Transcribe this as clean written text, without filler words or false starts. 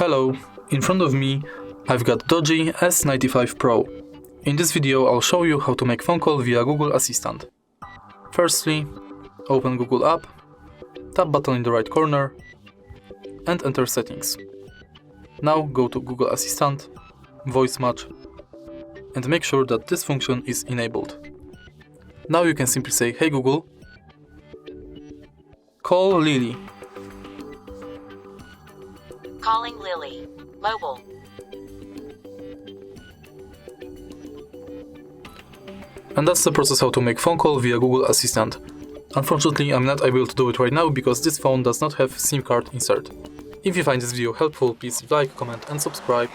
Hello, in front of me I've got DOOGEE S95 Pro. In this video I'll show you how to make phone call via Google Assistant. Firstly, open Google app, tap button in the right corner and enter settings. Now go to Google Assistant, voice match and make sure that this function is enabled. Now you can simply say, "Hey Google, call Lily." Calling Lily. Mobile. And that's the process how to make phone call via Google Assistant. Unfortunately, I'm not able to do it right now because this phone does not have SIM card insert. If you find this video helpful, please like, comment and subscribe.